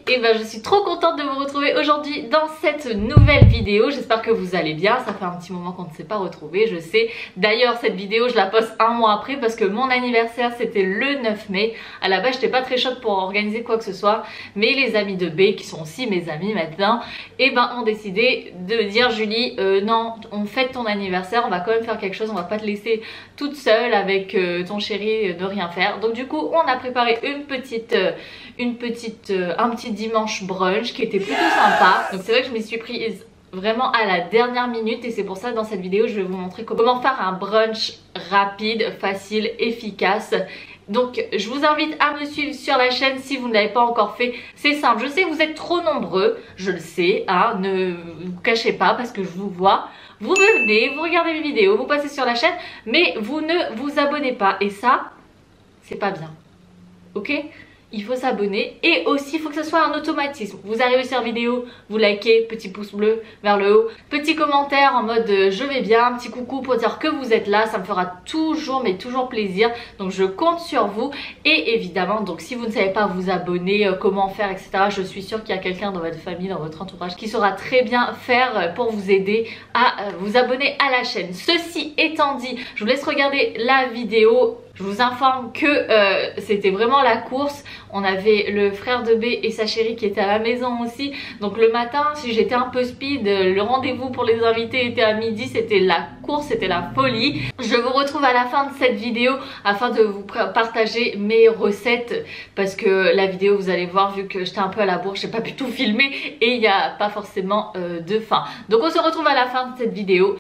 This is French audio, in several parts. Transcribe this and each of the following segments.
Et ben je suis trop contente de vous retrouver aujourd'hui dans cette nouvelle vidéo. J'espère que vous allez bien, ça fait un petit moment qu'on ne s'est pas retrouvés, je sais. D'ailleurs cette vidéo je la poste un mois après parce que mon anniversaire c'était le 9 mai. À la base j'étais pas très chaude pour organiser quoi que ce soit, mais les amis de B qui sont aussi mes amis maintenant, et ben ont décidé de dire Julie non, on fête ton anniversaire, on va quand même faire quelque chose, on va pas te laisser toute seule avec ton chéri de rien faire. Donc du coup on a préparé un petit dimanche brunch qui était plutôt sympa. Donc c'est vrai que je m'y suis prise vraiment à la dernière minute et c'est pour ça dans cette vidéo je vais vous montrer comment faire un brunch rapide, facile, efficace. Donc je vous invite à me suivre sur la chaîne si vous ne l'avez pas encore fait. C'est simple, je sais que vous êtes trop nombreux, je le sais, hein, ne vous cachez pas parce que je vous vois. Vous venez, vous regardez mes vidéos, vous passez sur la chaîne, mais vous ne vous abonnez pas et ça, c'est pas bien. Ok ? Il faut s'abonner et aussi il faut que ce soit un automatisme. Vous arrivez sur vidéo, vous likez, petit pouce bleu vers le haut, petit commentaire en mode je vais bien, petit coucou pour dire que vous êtes là, ça me fera toujours mais toujours plaisir. Donc je compte sur vous et évidemment donc si vous ne savez pas vous abonner, comment faire etc. Je suis sûre qu'il y a quelqu'un dans votre famille, dans votre entourage qui saura très bien faire pour vous aider à vous abonner à la chaîne. Ceci étant dit, je vous laisse regarder la vidéo. Je vous informe que c'était vraiment la course. On avait le frère de B et sa chérie qui étaient à la maison aussi. Donc le matin, si j'étais un peu speed, le rendez-vous pour les invités était à midi. C'était la course, c'était la folie. Je vous retrouve à la fin de cette vidéo afin de vous partager mes recettes. Parce que la vidéo, vous allez voir, vu que j'étais un peu à la bourre, j'ai pas pu tout filmer. Et il n'y a pas forcément de fin. Donc on se retrouve à la fin de cette vidéo.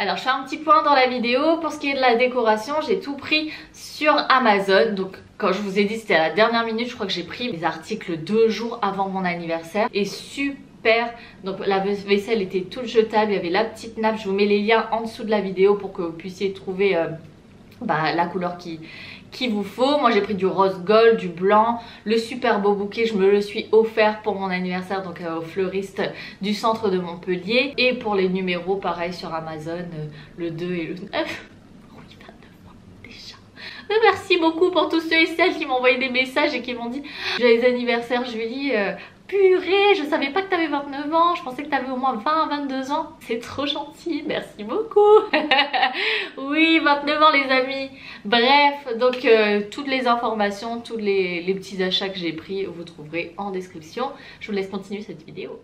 Alors je fais un petit point dans la vidéo, pour ce qui est de la décoration, j'ai tout pris sur Amazon. Donc quand je vous ai dit c'était à la dernière minute, je crois que j'ai pris les articles 2 jours avant mon anniversaire. Et super, donc la vaisselle était toute jetable, il y avait la petite nappe, je vous mets les liens en dessous de la vidéo pour que vous puissiez trouver la couleur qui qu'il vous faut. Moi j'ai pris du rose gold, du blanc, le super beau bouquet je me le suis offert pour mon anniversaire, donc au fleuriste du centre de Montpellier. Et pour les numéros pareil sur Amazon, le 2 et le 9. Oui, 29 mois déjà. Mais merci beaucoup pour tous ceux et celles qui m'ont envoyé des messages et qui m'ont dit joyeux anniversaire Julie, purée, je savais pas que t'avais 29 ans, je pensais que t'avais au moins 20-22 ans. C'est trop gentil, merci beaucoup. Oui, 29 ans les amis. Bref, donc toutes les informations, tous les petits achats que j'ai pris, vous trouverez en description. Je vous laisse continuer cette vidéo.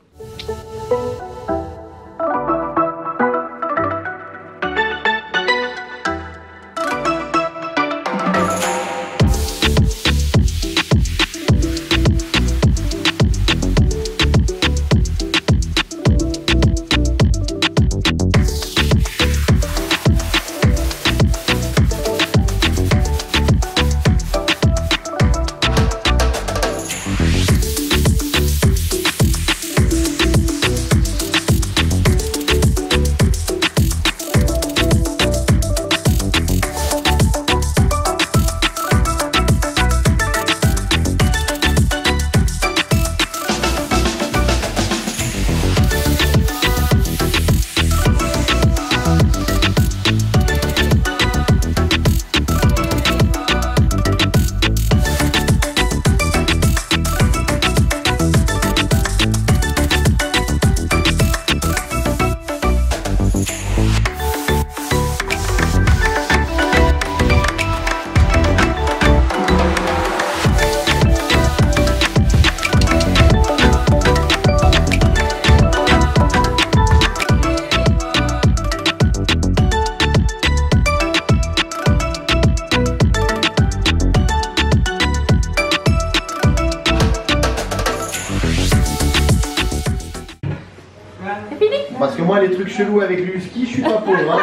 Parce que moi, les trucs chelous avec le husky, je suis pas pauvre. Hein.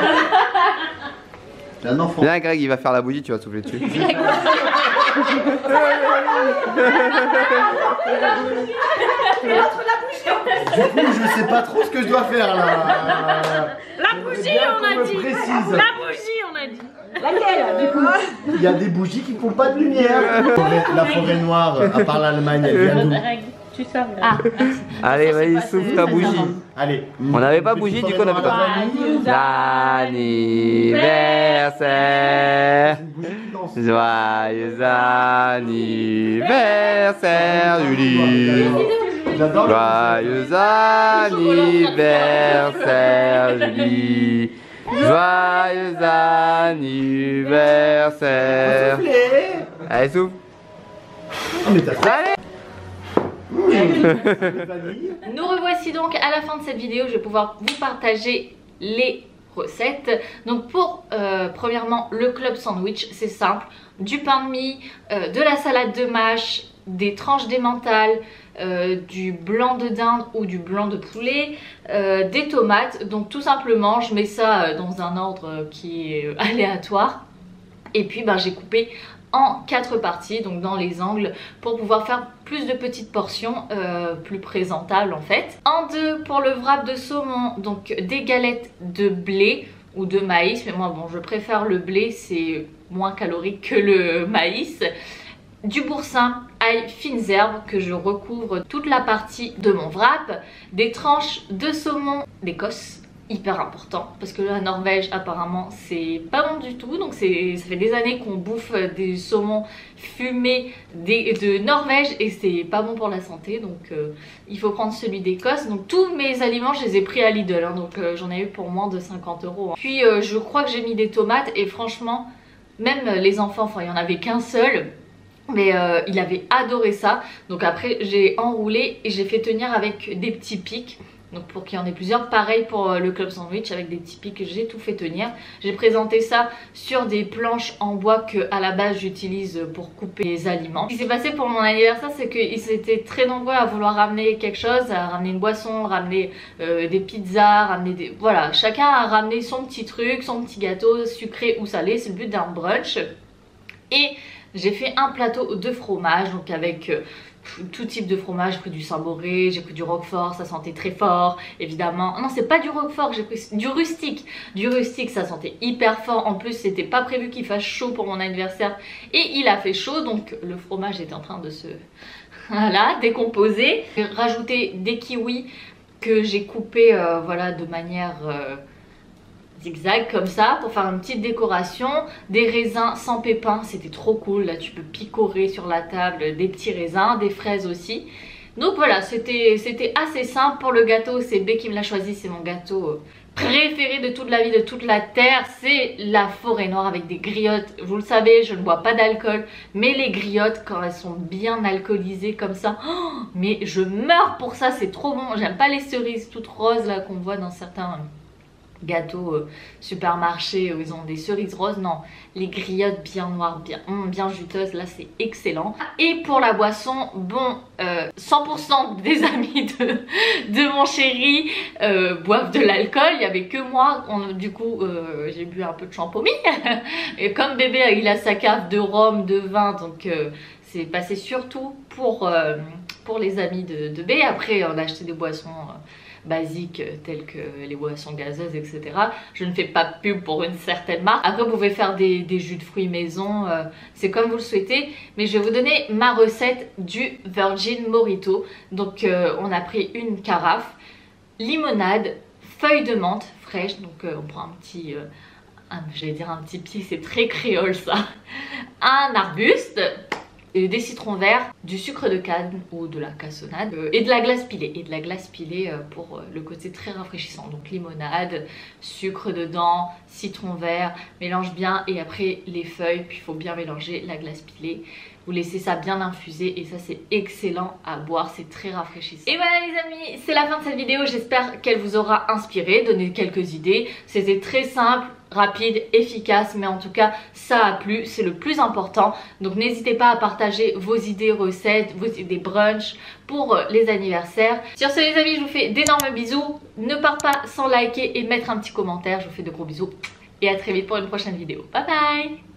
C'est un enfant. Viens, Greg, il va faire la bougie, tu vas souffler dessus. Du coup, je sais pas trop ce que je dois faire là. La bougie, on a dit. Précise. La bougie, on a dit. Laquelle du coup? Il y a des bougies qui font pas de lumière. La forêt noire, à part l'Allemagne, elle vient d'où? Tu sais. Ah, merci. Allez, vas-y, souffle ta bougie. Allez. On n'avait pas bougie, du coup on avait pas. L'anniversaire. Joyeux anniversaire, Julie. J'adore. Joyeux anniversaire, Julie. Joyeux anniversaire. Allez, souffle. Oh, mais t'as Allez. Nous revoici donc à la fin de cette vidéo. Je vais pouvoir vous partager les recettes. Donc pour premièrement le club sandwich, c'est simple, du pain de mie, de la salade de mâche, des tranches d'emmental, du blanc de dinde ou du blanc de poulet, des tomates. Donc tout simplement je mets ça dans un ordre qui est aléatoire et puis ben, j'ai coupé en 4 parties, donc dans les angles, pour pouvoir faire plus de petites portions plus présentables en fait. En 2 pour le wrap de saumon, donc des galettes de blé ou de maïs, mais moi bon je préfère le blé, c'est moins calorique que le maïs. Du boursin, ail, fines herbes que je recouvre toute la partie de mon wrap, des tranches de saumon d'Écosse, hyper important parce que la Norvège apparemment c'est pas bon du tout, donc ça fait des années qu'on bouffe des saumons fumés de Norvège et c'est pas bon pour la santé, donc il faut prendre celui d'Écosse. Donc tous mes aliments je les ai pris à Lidl, hein, donc j'en ai eu pour moins de 50 €. Hein. Puis je crois que j'ai mis des tomates et franchement même les enfants, enfin il y en avait qu'un seul, mais il avait adoré ça. Donc après j'ai enroulé et j'ai fait tenir avec des petits pics. Donc pour qu'il y en ait plusieurs, pareil pour le club sandwich avec des petits pics, j'ai tout fait tenir. J'ai présenté ça sur des planches en bois que à la base j'utilise pour couper les aliments. Ce qui s'est passé pour mon anniversaire, c'est qu'ils étaient très nombreux à vouloir ramener quelque chose, à ramener une boisson, ramener des pizzas, ramener des... Voilà, chacun a ramené son petit truc, son petit gâteau sucré ou salé, c'est le but d'un brunch. Et j'ai fait un plateau de fromage, donc avec tout type de fromage. J'ai pris du Saint-Mauré, j'ai pris du Roquefort, ça sentait très fort évidemment. Non, c'est pas du Roquefort, j'ai pris du rustique. Du rustique, ça sentait hyper fort. En plus, c'était pas prévu qu'il fasse chaud pour mon anniversaire et il a fait chaud, donc le fromage était en train de se voilà, décomposer. J'ai rajouté des kiwis que j'ai coupés voilà, de manière zigzag comme ça pour faire une petite décoration. Des raisins sans pépins, c'était trop cool. Là tu peux picorer sur la table des petits raisins, des fraises aussi. Donc voilà, c'était assez simple. Pour le gâteau, c'est B qui me l'a choisi, c'est mon gâteau préféré de toute la vie, de toute la terre. C'est la forêt noire avec des griottes. Vous le savez, je ne bois pas d'alcool, mais les griottes quand elles sont bien alcoolisées comme ça, oh, mais je meurs pour ça, c'est trop bon. J'aime pas les cerises toutes roses là qu'on voit dans certains gâteaux supermarché où ils ont des cerises roses. Non, les griottes bien noires, bien juteuses, là c'est excellent. Et pour la boisson, bon, 100% des amis de mon chéri boivent de l'alcool. Il n'y avait que moi, du coup j'ai bu un peu de champomy et comme bébé il a sa cave de rhum, de vin, donc c'est passé surtout pour les amis de B. Après on a acheté des boissons basiques telles que les boissons gazeuses, etc. Je ne fais pas de pub pour une certaine marque. Après vous pouvez faire des jus de fruits maison, c'est comme vous le souhaitez, mais je vais vous donner ma recette du Virgin Mojito. Donc on a pris une carafe, limonade, feuilles de menthe fraîches, donc on prend un petit j'allais dire un petit pied, c'est très créole ça, un arbuste, des citrons verts, du sucre de canne ou de la cassonade et de la glace pilée. Et de la glace pilée pour le côté très rafraîchissant. Donc limonade, sucre dedans, citron vert, mélange bien et après les feuilles, puis il faut bien mélanger la glace pilée. Vous laissez ça bien infuser et ça c'est excellent à boire, c'est très rafraîchissant. Et voilà les amis, c'est la fin de cette vidéo, j'espère qu'elle vous aura inspiré, donné quelques idées. C'était très simple, rapide, efficace, mais en tout cas ça a plu, c'est le plus important. Donc n'hésitez pas à partager vos idées recettes, vos idées brunch pour les anniversaires. Sur ce les amis, je vous fais d'énormes bisous, ne partez pas sans liker et mettre un petit commentaire. Je vous fais de gros bisous et à très vite pour une prochaine vidéo. Bye bye.